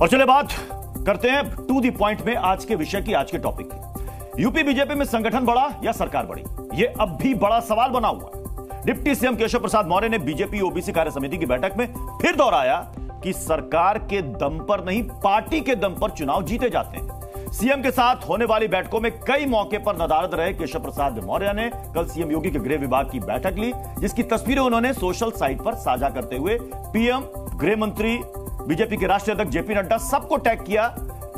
और चले बात करते हैं टू द पॉइंट में आज के विषय की, आज के टॉपिक की। यूपी बीजेपी में संगठन बढ़ा या सरकार बढ़ी, यह अब भी बड़ा सवाल बना हुआ है। डिप्टी सीएम केशव प्रसाद मौर्य ने बीजेपी ओबीसी कार्य समिति की बैठक में फिर दोहराया कि सरकार के दम पर नहीं, पार्टी के दम पर चुनाव जीते जाते हैं। सीएम के साथ होने वाली बैठकों में कई मौके पर नदारद रहे केशव प्रसाद मौर्य ने कल सीएम योगी के गृह विभाग की बैठक ली, जिसकी तस्वीरें उन्होंने सोशल साइट पर साझा करते हुए पीएम, गृह मंत्री, बीजेपी के राष्ट्रीय अध्यक्ष जेपी नड्डा सबको टैग किया,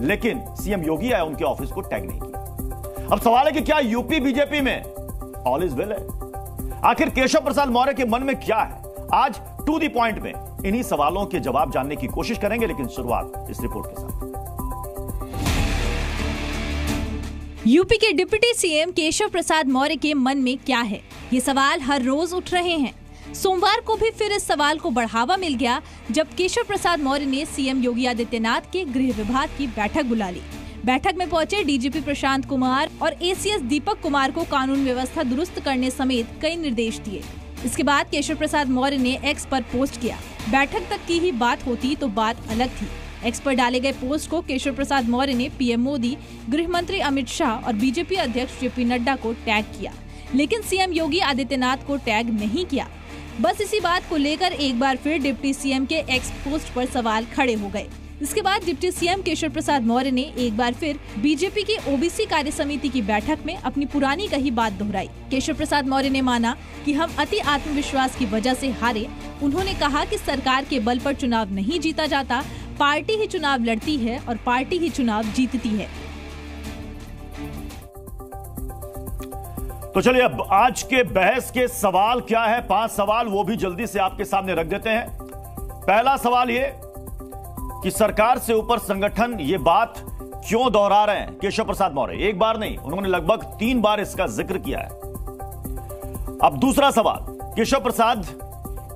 लेकिन सीएम योगी या उनके ऑफिस को टैग नहीं किया। अब सवाल है कि क्या यूपी बीजेपी में ऑल इज वेल है? आखिर केशव प्रसाद मौर्य के मन में क्या है? आज टू द पॉइंट में इन्हीं सवालों के जवाब जानने की कोशिश करेंगे, लेकिन शुरुआत इस रिपोर्ट के साथ। यूपी के डिप्टी सीएम केशव प्रसाद मौर्य के मन में क्या है, ये सवाल हर रोज उठ रहे हैं। सोमवार को भी फिर इस सवाल को बढ़ावा मिल गया जब केशव प्रसाद मौर्य ने सीएम योगी आदित्यनाथ के गृह विभाग की बैठक बुला ली। बैठक में पहुंचे डीजीपी प्रशांत कुमार और एसीएस दीपक कुमार को कानून व्यवस्था दुरुस्त करने समेत कई निर्देश दिए। इसके बाद केशव प्रसाद मौर्य ने एक्स पर पोस्ट किया। बैठक तक की ही बात होती तो बात अलग थी। एक्स पर डाले गए पोस्ट को केशव प्रसाद मौर्य ने पीएम मोदी, गृह मंत्री अमित शाह और बीजेपी अध्यक्ष जेपी नड्डा को टैग किया, लेकिन सीएम योगी आदित्यनाथ को टैग नहीं किया। बस इसी बात को लेकर एक बार फिर डिप्टी सीएम के एक्स पोस्ट पर सवाल खड़े हो गए। इसके बाद डिप्टी सीएम केशव प्रसाद मौर्य ने एक बार फिर बीजेपी की ओबीसी कार्य समिति की बैठक में अपनी पुरानी कही बात दोहराई। केशव प्रसाद मौर्य ने माना कि हम अति आत्मविश्वास की वजह से हारे। उन्होंने कहा कि सरकार के बल पर चुनाव नहीं जीता जाता, पार्टी ही चुनाव लड़ती है और पार्टी ही चुनाव जीतती है। तो चलिए अब आज के बहस के सवाल क्या है, 5 सवाल, वो भी जल्दी से आपके सामने रख देते हैं। पहला सवाल ये कि सरकार से ऊपर संगठन, ये बात क्यों दोहरा रहे हैं केशव प्रसाद मौर्य? एक बार नहीं, उन्होंने लगभग 3 बार इसका जिक्र किया है। अब दूसरा सवाल, केशव प्रसाद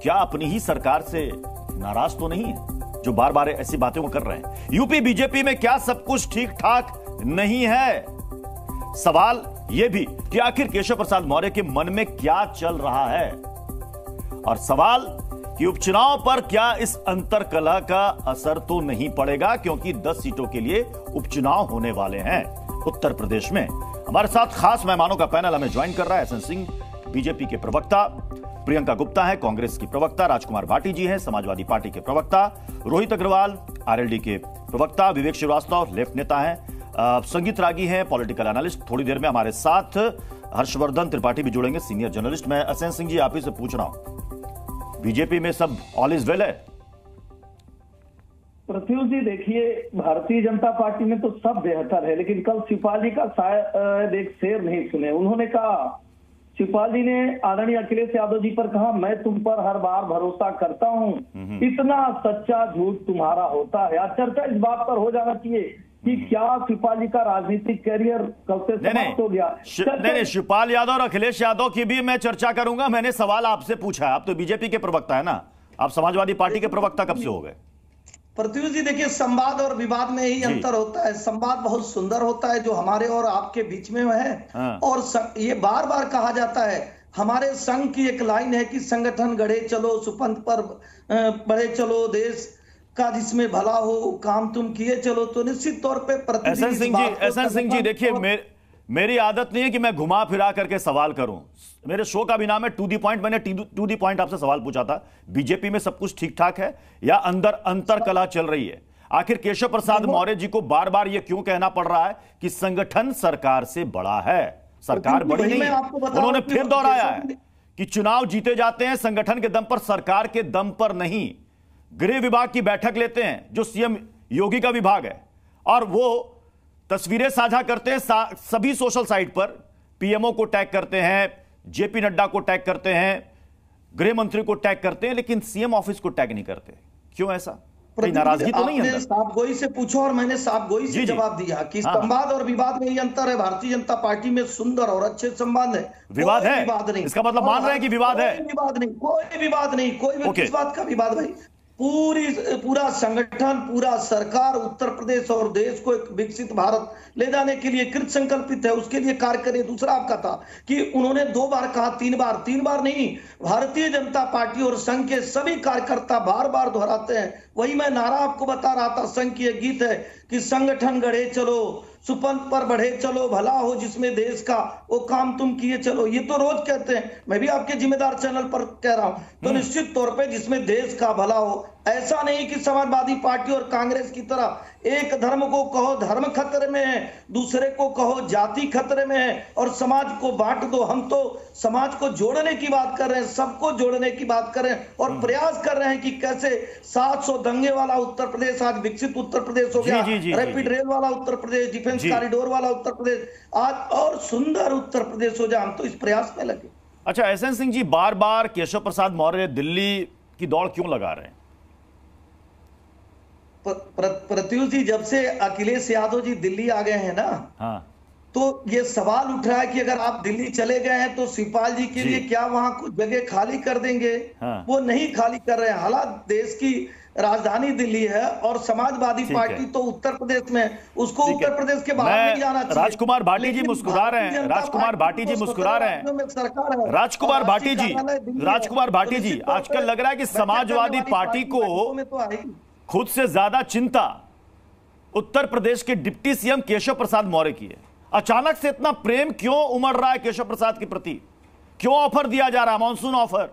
क्या अपनी ही सरकार से नाराज तो नहीं है जो बार बार ऐसी बातें वो कर रहे हैं? यूपी बीजेपी में क्या सब कुछ ठीक ठाक नहीं है? सवाल यह भी कि आखिर केशव प्रसाद मौर्य के मन में क्या चल रहा है? और सवाल कि उपचुनाव पर क्या इस अंतरकलह का असर तो नहीं पड़ेगा, क्योंकि 10 सीटों के लिए उपचुनाव होने वाले हैं उत्तर प्रदेश में। हमारे साथ खास मेहमानों का पैनल हमें ज्वाइन कर रहा है। एसएन सिंह बीजेपी के प्रवक्ता, प्रियंका गुप्ता है कांग्रेस की प्रवक्ता, राजकुमार भाटी जी हैं समाजवादी पार्टी के प्रवक्ता, रोहित अग्रवाल आरएलडी के प्रवक्ता, विवेक श्रीवास्तव लेफ्ट नेता हैं, संगीत रागी हैं पॉलिटिकल एनालिस्ट। थोड़ी देर में हमारे साथ हर्षवर्धन त्रिपाठी भी जुड़ेंगे, सीनियर जर्नलिस्ट। मैं एसएन सिंह जी आप ही से पूछ रहा हूं, बीजेपी में सब ऑल इज वेल है? पृथ्वी जी देखिए, भारतीय जनता पार्टी में तो सब बेहतर है, लेकिन कल शिवपाल जी का शायद एक शेर नहीं सुने। उन्होंने कहा, शिवपाल जी ने आदरणीय अखिलेश यादव जी पर कहा, मैं तुम पर हर बार भरोसा करता हूं, इतना सच्चा झूठ तुम्हारा होता है। आज चर्चा इस बात पर हो जाना चाहिए कि क्या शिवपाल जी का राजनीतिक कैरियर कब से समाप्त हो गया? नहीं, शिवपाल यादव और अखिलेश यादव की भी मैं चर्चा करूंगा। मैंने सवाल आपसे पूछा है, आप तो बीजेपी के प्रवक्ता है ना, आप समाजवादी पार्टी के प्रवक्ता कब से हो गए? पृथ्वी जी देखिए, संवाद और विवाद में ही अंतर होता है। संवाद बहुत सुंदर होता है जो हमारे और आपके बीच में है। और ये बार बार कहा जाता है, हमारे संघ की एक लाइन है कि संगठन गढ़े चलो, सुपंथ पर बढ़े चलो, देश का जिसमें भला हो, काम तुम किए चलो। तो निश्चित तौर पे एसएन सिंह जी देखिए, मेरी आदत नहीं है कि मैं घुमा फिरा करके सवाल करूं। मेरे शो का भी नाम है टू दी पॉइंट। मैंने टू दी पॉइंट आपसे सवाल पूछा था, बीजेपी में सब कुछ ठीक ठाक है या अंदर अंतरकलह चल रही है? आखिर केशव प्रसाद मौर्य जी को बार बार यह क्यों कहना पड़ रहा है कि संगठन सरकार से बड़ा है, सरकार बड़ी नहीं है? उन्होंने फिर दोहराया है कि चुनाव जीते जाते हैं संगठन के दम पर, सरकार के दम पर नहीं। गृह विभाग की बैठक लेते हैं जो सीएम योगी का विभाग है, और वो तस्वीरें साझा करते हैं सभी सोशल साइट पर, पीएमओ को टैग करते हैं, जेपी नड्डा को टैग करते हैं, गृह मंत्री को टैग करते हैं, लेकिन सीएम ऑफिस को टैग नहीं करते। क्यों ऐसा? कोई नाराजगी तो नहीं है? साफ गोई से पूछो और मैंने साफ गोई से जवाब दिया कि संवाद और विवाद में ही अंतर है। भारतीय जनता पार्टी में सुंदर और अच्छे संवाद है। विवाद है? विवाद नहीं। इसका मतलब मान रहे हैं कि विवाद है? विवाद नहीं, कोई विवाद नहीं, कोई किस बात का विवाद भाई? पूरा संगठन, पूरा सरकार उत्तर प्रदेश और देश को एक विकसित भारत ले जाने के लिए कृत संकल्पित है, उसके लिए कार्य करें। दूसरा आपका था कि उन्होंने 2 बार कहा, 3 बार नहीं, भारतीय जनता पार्टी और संघ के सभी कार्यकर्ता बार बार दोहराते हैं। वही मैं नारा आपको बता रहा था, संघ की एक गीत है कि संगठन गढ़े चलो, सुपंथ पर बढ़े चलो, भला हो जिसमें देश का वो काम तुम किए चलो। ये तो रोज कहते हैं, मैं भी आपके जिम्मेदार चैनल पर कह रहा हूं। तो निश्चित तौर पे जिसमें देश का भला हो, ऐसा नहीं कि समाजवादी पार्टी और कांग्रेस की तरह एक धर्म को कहो धर्म खतरे में है, दूसरे को कहो जाति खतरे में है और समाज को बांट दो। हम तो समाज को जोड़ने की बात कर रहे हैं, सबको जोड़ने की बात कर रहे हैं और प्रयास कर रहे हैं कि कैसे 700 दंगे वाला उत्तर प्रदेश आज विकसित उत्तर प्रदेश हो गया, रैपिड रेल वाला उत्तर प्रदेश, डिफेंस कॉरिडोर वाला उत्तर प्रदेश आज और सुंदर उत्तर प्रदेश हो जाए। हम तो इस प्रयास में लगे। अच्छा, एसएन सिंह जी, बार बार केशव प्रसाद मौर्य दिल्ली की दौड़ क्यों लगा रहे हैं? प्रत्युष जी, जब से अखिलेश यादव जी दिल्ली आ गए हैं ना, हाँ, तो ये सवाल उठ रहा है कि अगर आप दिल्ली चले गए हैं तो शिवपाल जी के लिए क्या वहां कुछ जगह खाली कर देंगे? हाँ। वो नहीं खाली कर रहे हैं। हालांकि देश की राजधानी दिल्ली है और समाजवादी पार्टी तो उत्तर प्रदेश में, उसको उत्तर प्रदेश के बाहर नहीं जाना चाहिए। राजकुमार भाटी जी मुस्कुरा रहे हैं, राजकुमार भाटी जी मुस्कुरा रहे हैं, सरकार है। राजकुमार भाटी जी, आजकल लग रहा है कि समाजवादी पार्टी को खुद से ज्यादा चिंता उत्तर प्रदेश के डिप्टी सीएम केशव प्रसाद मौर्य की है। अचानक से इतना प्रेम क्यों उमड़ रहा है केशव प्रसाद के प्रति? क्यों ऑफर दिया जा रहा है, मॉनसून ऑफर,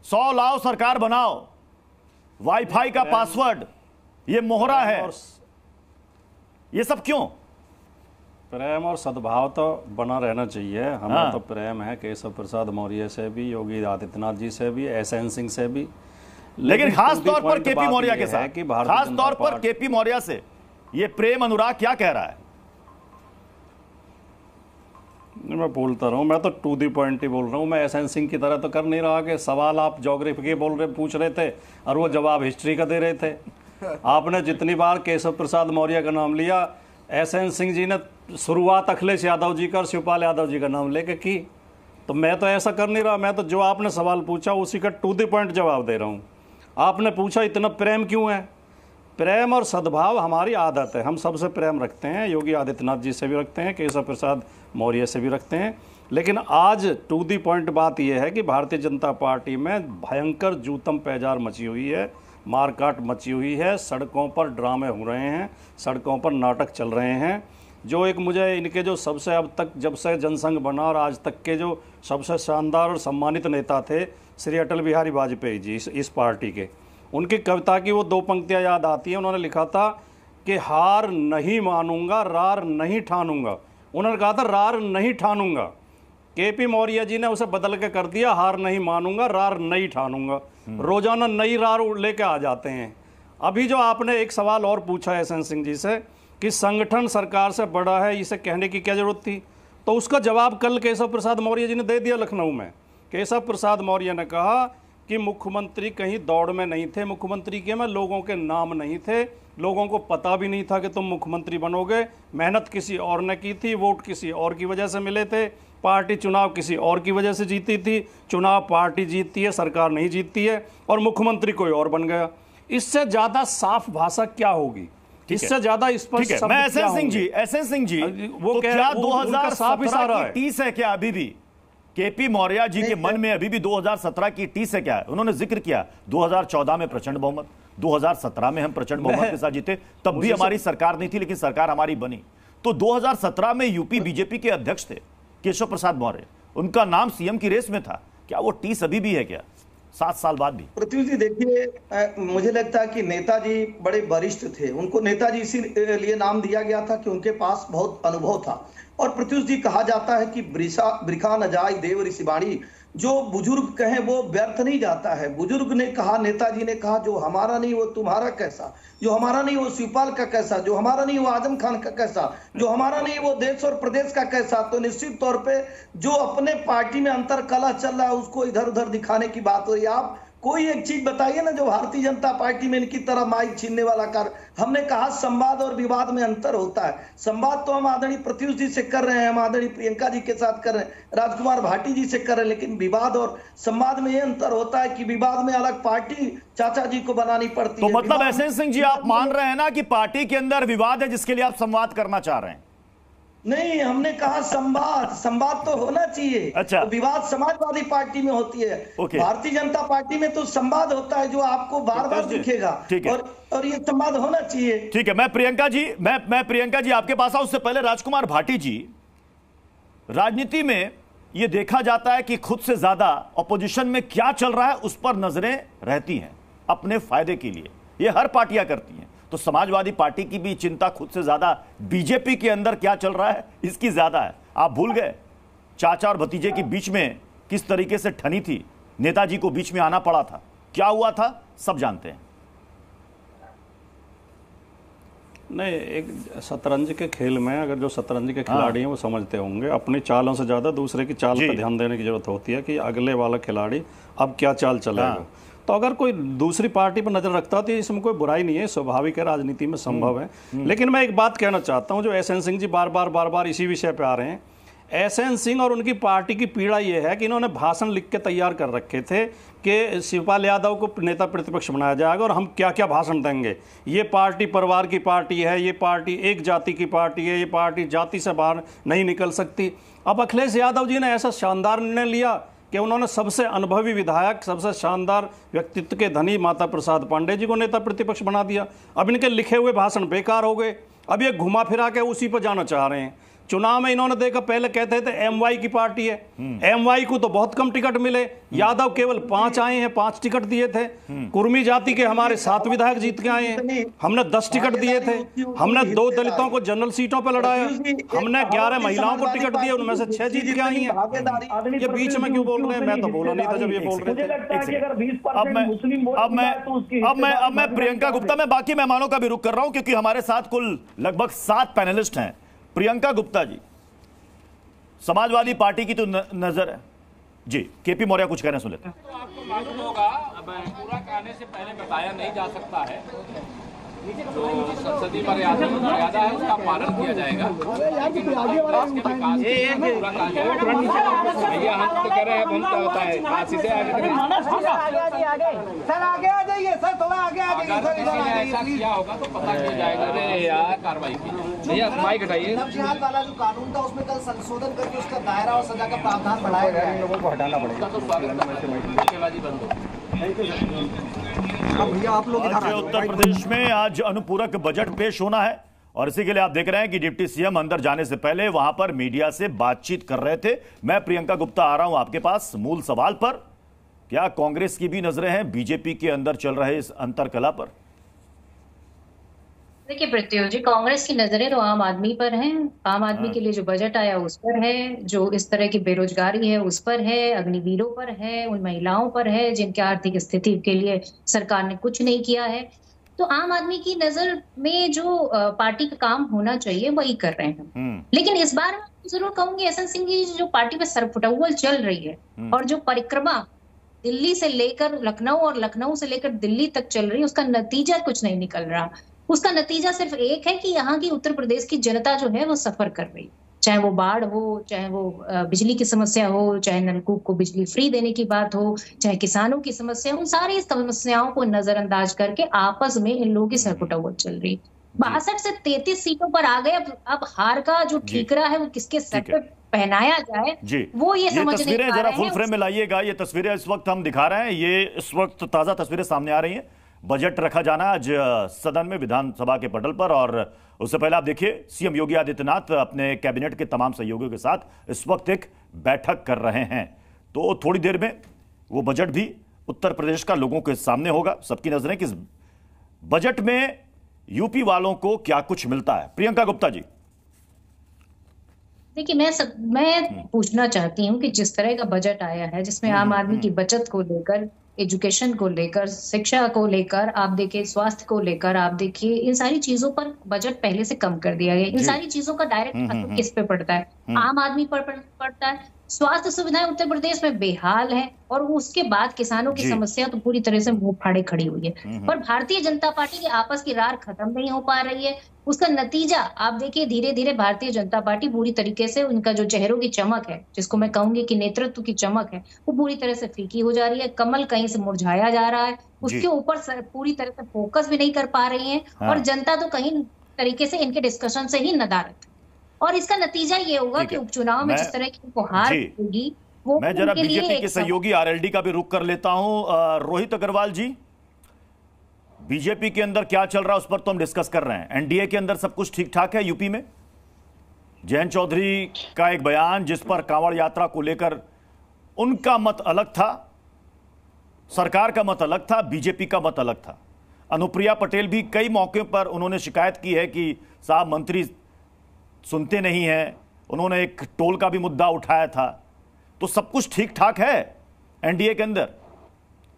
100 लाओ सरकार बनाओ, वाईफाई का पासवर्ड, ये मोहरा है, ये सब क्यों? प्रेम और सद्भाव तो बना रहना चाहिए। हमें तो प्रेम है केशव प्रसाद मौर्य से भी, योगी आदित्यनाथ जी से भी, एसएन सिंह से भी, लेकिन खास तौर पर केपी मौर्य के साथ, खास तौर पर केपी मौर्य से ये प्रेम अनुराग क्या कह रहा है? मैं बोलता रहा हूँ, मैं तो टू दी पॉइंट ही बोल रहा हूँ। मैं एसएन सिंह की तरह तो कर नहीं रहा कि सवाल आप ज्योग्राफी के पूछ रहे थे और वो जवाब हिस्ट्री का दे रहे थे। आपने जितनी बार केशव प्रसाद मौर्य का नाम लिया, एसएन सिंह जी ने शुरुआत अखिलेश यादव जी का और शिवपाल यादव जी का नाम लेके की। तो मैं तो ऐसा कर नहीं रहा, मैं तो जो आपने सवाल पूछा उसी का टू दी पॉइंट जवाब दे रहा हूँ। आपने पूछा इतना प्रेम क्यों है? प्रेम और सद्भाव हमारी आदत है, हम सबसे प्रेम रखते हैं, योगी आदित्यनाथ जी से भी रखते हैं, केशव प्रसाद मौर्य से भी रखते हैं। लेकिन आज टू दी पॉइंट बात यह है कि भारतीय जनता पार्टी में भयंकर जूतम पैजार मची हुई है, मारकाट मची हुई है, सड़कों पर ड्रामे हो रहे हैं, सड़कों पर नाटक चल रहे हैं। जो एक मुझे इनके जो सबसे अब तक जब से जनसंघ बना और आज तक के जो सबसे शानदार और सम्मानित नेता थे श्री अटल बिहारी वाजपेयी जी, इस पार्टी के, उनकी कविता की वो 2 पंक्तियां याद आती हैं। उन्होंने लिखा था कि हार नहीं मानूंगा, रार नहीं ठानूंगा। उन्होंने कहा था रार नहीं ठानूंगा। केपी मौर्य जी ने उसे बदल के कर दिया, हार नहीं मानूंगा, रार नहीं ठानूंगा। रोजाना नई रार लेके आ जाते हैं। अभी जो आपने एक सवाल और पूछा एसएन सिंह जी से कि संगठन सरकार से बड़ा है, इसे कहने की क्या जरूरत थी, तो उसका जवाब कल केशव प्रसाद मौर्य जी ने दे दिया लखनऊ में। केशव प्रसाद मौर्य ने कहा कि मुख्यमंत्री कहीं दौड़ में नहीं थे, मुख्यमंत्री के में लोगों के नाम नहीं थे, लोगों को पता भी नहीं था कि तुम मुख्यमंत्री बनोगे, मेहनत किसी और ने की थी, वोट किसी और की वजह से मिले थे, पार्टी चुनाव किसी और की वजह से जीती थी, चुनाव पार्टी जीतती है, सरकार नहीं जीतती है, और मुख्यमंत्री कोई और बन गया। इससे ज्यादा साफ भाषा क्या होगी, इससे ज्यादा स्पष्ट शब्द क्या होंगे? एसएन सिंह जी, वो तो क्या 2017 की टीस है क्या अभी भी केपी मौर्य जी के मन में? अभी भी 2017 की टीस है क्या? उन्होंने जिक्र किया 2014 में प्रचंड बहुमत, 2017 में हम प्रचंड बहुमत के साथ जीते, तब भी हमारी सरकार नहीं थी, लेकिन सरकार हमारी बनी। तो 2017 में यूपी बीजेपी के अध्यक्ष थे केशव प्रसाद मौर्य, उनका नाम सीएम की रेस में था। क्या वो टीस अभी भी है क्या 7 साल बाद भी? पृथ्वी जी देखिए, मुझे लगता है कि नेताजी बड़े वरिष्ठ थे, उनको नेताजी इसीलिए नाम दिया गया था कि उनके पास बहुत अनुभव था। और पृथ्वी जी कहा जाता है कि वृखा न जाय देव ऋषि वाणी, जो बुजुर्ग कहें वो व्यर्थ नहीं जाता है। बुजुर्ग ने कहा, नेताजी ने कहा, जो हमारा नहीं वो तुम्हारा कैसा, जो हमारा नहीं वो शिवपाल का कैसा, जो हमारा नहीं वो आजम खान का कैसा, जो हमारा नहीं वो देश और प्रदेश का कैसा। तो निश्चित तौर पे जो अपने पार्टी में अंतर कलह चल रहा है उसको इधर उधर दिखाने की बात हो रही है। आप कोई एक चीज बताइए ना जो भारतीय जनता पार्टी में इनकी तरह माइक छीनने वाला कार्य। हमने कहा संवाद और विवाद में अंतर होता है। संवाद तो हम आदरणीय प्रत्युष जी से कर रहे हैं, हम आदरणीय प्रियंका जी के साथ कर रहे हैं, राजकुमार भाटी जी से कर रहे हैं, लेकिन विवाद और संवाद में ये अंतर होता है कि विवाद में अलग पार्टी चाचा जी को बनानी पड़ती है। तो मतलब एसएन सिंह जी, आप मान रहे हैं ना कि पार्टी के अंदर विवाद है जिसके लिए आप संवाद करना चाह रहे हैं? नहीं, हमने कहा संवाद तो होना चाहिए। अच्छा। तो विवाद समाजवादी पार्टी में होती है, भारतीय जनता पार्टी में तो संवाद होता है जो आपको बार बार दिखेगा, और ये संवाद होना चाहिए। ठीक है, मैं प्रियंका जी आपके पास आऊं। उससे पहले राजकुमार भाटी जी, राजनीति में यह देखा जाता है कि खुद से ज्यादा ऑपोजिशन में क्या चल रहा है उस पर नजरें रहती हैं अपने फायदे के लिए। यह हर पार्टियां करती हैं। तो समाजवादी पार्टी की भी चिंता खुद से ज्यादा बीजेपी के अंदर क्या चल रहा है इसकी ज्यादा है। आप भूल गए चाचा और भतीजे के बीच में किस तरीके से ठनी थी, नेताजी को बीच में आना पड़ा था, क्या हुआ था सब जानते हैं। नहीं, एक शतरंज के खेल में अगर जो शतरंज के खिलाड़ी हैं वो समझते होंगे, अपनी चालों से ज्यादा दूसरे की चाल पर ध्यान देने की जरूरत होती है कि अगले वाला खिलाड़ी अब क्या चाल चलेगा। तो अगर कोई दूसरी पार्टी पर नजर रखता है तो इसमें कोई बुराई नहीं है, स्वाभाविक है, राजनीति में संभव है। लेकिन मैं एक बात कहना चाहता हूं, जो एसएन सिंह जी बार बार इसी विषय पे आ रहे हैं। एसएन सिंह और उनकी पार्टी की पीड़ा यह है कि इन्होंने भाषण लिख के तैयार कर रखे थे कि शिवपाल यादव को नेता प्रतिपक्ष बनाया जाएगा और हम क्या क्या भाषण देंगे। ये पार्टी परिवार की पार्टी है, ये पार्टी एक जाति की पार्टी है, ये पार्टी जाति से बाहर नहीं निकल सकती। अब अखिलेश यादव जी ने ऐसा शानदार निर्णय लिया कि उन्होंने सबसे अनुभवी विधायक, सबसे शानदार व्यक्तित्व के धनी माता प्रसाद पांडे जी को नेता प्रतिपक्ष बना दिया। अब इनके लिखे हुए भाषण बेकार हो गए, अब ये घुमा फिरा के उसी पर जाना चाह रहे हैं। चुनाव में इन्होंने देखा, पहले कहते थे एमवाई की पार्टी है, एमवाई को तो बहुत कम टिकट मिले, यादव केवल 5 आए हैं, 5 टिकट दिए थे। कुर्मी जाति के हमारे 7 विधायक जीत के आए हैं, हमने 10 टिकट दिए थे। हमने 2 दलितों को जनरल सीटों पर लड़ाया, हमने 11 महिलाओं को टिकट दिए, उनमें से 6 जीत के आई हैं। ये बीच में क्यों बोल रहे हैं? मैं तो बोला नहीं था जब ये बोल रहे थे। अब मैं प्रियंका गुप्ता, मैं बाकी मेहमानों का भी रुख कर रहा हूं क्योंकि हमारे साथ कुल लगभग 7 पैनलिस्ट हैं। प्रियंका गुप्ता जी, समाजवादी पार्टी की तो नजर है जी, केपी मौर्य कुछ कहना सुन लेते हैं। तो आपको मालूम होगा, पूरा कहने से पहले बताया नहीं जा सकता है, जो संसदीय मर्यादा है उसका पालन किया जाएगा। लेकिन हम तो कह रहे हैं, क्या होता है, सीधे सर आगे आ जाइए, सर थोड़ा आगे आ जाइए। अगर किसी ने ऐसा किया होगा तो पता किया जाएगा। अरे यार, कार्रवाई की भैया, माइक हटाइए। नवजिहाद वाला जो कानून था उसमें कल संशोधन करके उसका दायरा और सजा का प्रावधान बढ़ाया गया है, लोगों को हटाना पड़ेगा। तो स्वागत बंद हो। उत्तर प्रदेश में आज अनुपूरक बजट पेश होना है और इसी के लिए आप देख रहे हैं कि डिप्टी सीएम अंदर जाने से पहले वहां पर मीडिया से बातचीत कर रहे थे। मैं प्रियंका गुप्ता आ रहा हूं आपके पास मूल सवाल पर, क्या कांग्रेस की भी नजरें हैं बीजेपी के अंदर चल रहे इस अंतरकला पर? देखिए प्रत्युष जी, कांग्रेस की नजरें तो आम आदमी पर हैं। आम आदमी के लिए जो बजट आया उस पर है, जो इस तरह की बेरोजगारी है उस पर है, अग्निवीरों पर है, उन महिलाओं पर है जिनकी आर्थिक स्थिति के लिए सरकार ने कुछ नहीं किया है। तो आम आदमी की नजर में जो पार्टी का काम होना चाहिए वही कर रहे हैं। लेकिन इस बार जरूर कहूंगी, एसएन सिंह जी जो पार्टी में सरफुटौल चल रही है और जो परिक्रमा दिल्ली से लेकर लखनऊ और लखनऊ से लेकर दिल्ली तक चल रही है, उसका नतीजा कुछ नहीं निकल रहा। उसका नतीजा सिर्फ एक है कि यहाँ की उत्तर प्रदेश की जनता जो है वो सफर कर रही, चाहे वो बाढ़ हो, चाहे वो बिजली की समस्या हो, चाहे नलकूप को बिजली फ्री देने की बात हो, चाहे किसानों की समस्या हो, सारी समस्याओं को नजरअंदाज करके आपस में इन लोगों की सरकुटौल चल रही। 62 से 33 सीटों पर आ गए। अब हार का जो ठीकरा है वो किसके सर पे पहनाया जाए जी, वो ये समझ नहीं पा रहे हैं। जरा फुल फ्रेम में लाइएगा, ये तस्वीरें इस वक्त हम दिखा रहे हैं, ये इस वक्त ताजा तस्वीरें सामने आ रही हैं। बजट रखा जाना आज सदन में विधानसभा के पटल पर, और उससे पहले आप देखिए सीएम योगी आदित्यनाथ अपने कैबिनेट के तमाम सहयोगियों के साथ इस वक्त एक बैठक कर रहे हैं। तो थोड़ी देर में वो बजट भी उत्तर प्रदेश का लोगों के सामने होगा। सबकी नजरें किस बजट में यूपी वालों को क्या कुछ मिलता है। प्रियंका गुप्ता जी, देखिए मैं पूछना चाहती हूँ कि जिस तरह का बजट आया है जिसमें आम आदमी की बचत को लेकर, एजुकेशन को लेकर, शिक्षा को लेकर, आप देखिए स्वास्थ्य को लेकर, आप देखिए इन सारी चीजों पर बजट पहले से कम कर दिया गया। इन सारी चीजों का डायरेक्ट असर किस पे पड़ता है? आम आदमी पर पड़ता है। स्वास्थ्य सुविधाएं उत्तर प्रदेश में बेहाल है और उसके बाद किसानों की समस्या तो पूरी तरह से मुंह फाड़े खड़ी हुई है। पर भारतीय जनता पार्टी की आपस की रार खत्म नहीं हो पा रही है। उसका नतीजा आप देखिए, धीरे धीरे भारतीय जनता पार्टी पूरी तरीके से, उनका जो चेहरों की चमक है, जिसको मैं कहूंगी कि नेतृत्व की चमक है, वो पूरी तरह से फीकी हो जा रही है। कमल कहीं से मुरझाया जा रहा है, उसके ऊपर पूरी तरह से फोकस भी नहीं कर पा रही है। और जनता तो कहीं तरीके से इनके डिस्कशन से ही नदारत है। और इसका नतीजा ये होगा कि उपचुनाव में जिस तरह की उनको हार होगी, वो मैं जरा बीजेपी के सहयोगी आरएलडी का भी रुख कर लेता हूं। रोहित अग्रवाल जी, बीजेपी के अंदर क्या चल रहा है उस पर तो हम डिस्कस कर रहे हैं। एनडीए के अंदर सब कुछ ठीक ठाक है यूपी में? जयंत चौधरी का एक बयान जिस पर कांवड़ यात्रा को लेकर उनका मत अलग था, सरकार का मत अलग था, बीजेपी का मत अलग था। अनुप्रिया पटेल भी कई मौके पर उन्होंने शिकायत की है कि साहब मंत्री सुनते नहीं हैं। उन्होंने एक टोल का भी मुद्दा उठाया था। तो सब कुछ ठीक ठाक है एनडीए के अंदर,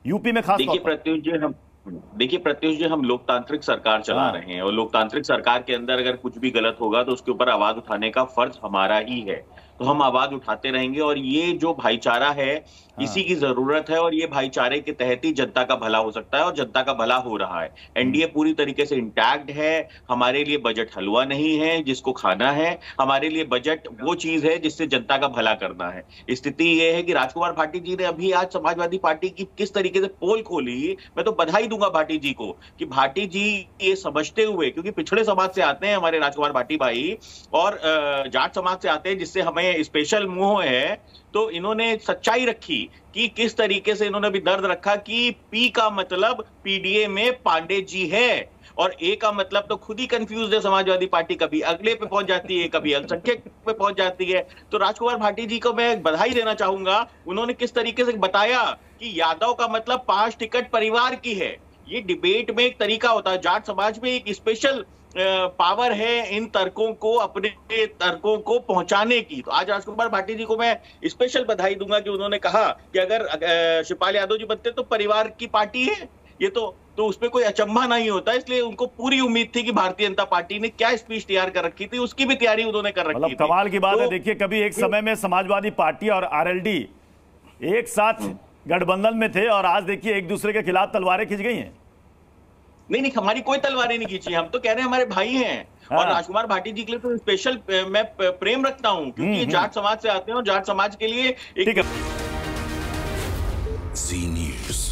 यूपी में खास तौर पर? देखिए प्रत्युष जी, हम लोकतांत्रिक सरकार चला रहे हैं और लोकतांत्रिक सरकार के अंदर अगर कुछ भी गलत होगा तो उसके ऊपर आवाज उठाने का फर्ज हमारा ही है। तो हम आवाज उठाते रहेंगे और ये जो भाईचारा है इसी की जरूरत है और ये भाईचारे के तहत ही जनता का भला हो सकता है और जनता का भला हो रहा है। एनडीए पूरी तरीके से इंटैक्ट है। हमारे लिए बजट हलवा नहीं है जिसको खाना है, हमारे लिए बजट वो चीज है जिससे जनता का भला करना है। स्थिति ये है कि राजकुमार भाटी जी ने अभी आज समाजवादी पार्टी की किस तरीके से पोल खोली, मैं तो बधाई दूंगा भाटी जी को कि भाटी जी ये समझते हुए, क्योंकि पिछड़े समाज से आते हैं हमारे राजकुमार भाटी भाई और जाट समाज से आते हैं जिससे हमें स्पेशल मोह है, तो इन्होंने सच्चाई रखी कि किस तरीके से इन्होंने भी दर्द रखा कि पी का मतलब पीडीए में पांडे जी है और ए का मतलब तो खुद ही कंफ्यूज है समाजवादी पार्टी, कभी अगले पे पहुंच जाती है, कभी अल्पसंख्यक पे पहुंच जाती है। तो राजकुमार भाटी जी को मैं बधाई देना चाहूंगा, उन्होंने किस तरीके से बताया कि यादव का मतलब 5 टिकट परिवार की है। ये डिबेट में एक तरीका होता है, जाट समाज में एक स्पेशल पावर है इन तर्कों को, अपने तर्कों को पहुंचाने की। तो आज राजकुमार भाटी जी को मैं स्पेशल बधाई दूंगा कि उन्होंने कहा कि अगर शिवपाल यादव जी बनते तो परिवार की पार्टी है ये, तो उसमें कोई अचंभा नहीं होता। इसलिए उनको पूरी उम्मीद थी कि भारतीय जनता पार्टी ने क्या स्पीच तैयार कर रखी थी, उसकी भी तैयारी उन्होंने कर रखी थी। कमाल की बात है। देखिए, कभी एक समय में समाजवादी पार्टी और आरएलडी एक साथ गठबंधन में थे और आज देखिए एक दूसरे के खिलाफ तलवारें खिंच गई हैं। नहीं, हमारी कोई तलवारें नहीं खींची, हम तो कह रहे हैं हमारे भाई हैं। और राजकुमार भाटी जी के लिए तो स्पेशल मैं प्रेम रखता हूं क्योंकि ये जाट समाज से आते हैं और जाट समाज के लिए ठीक है। जी न्यूज़।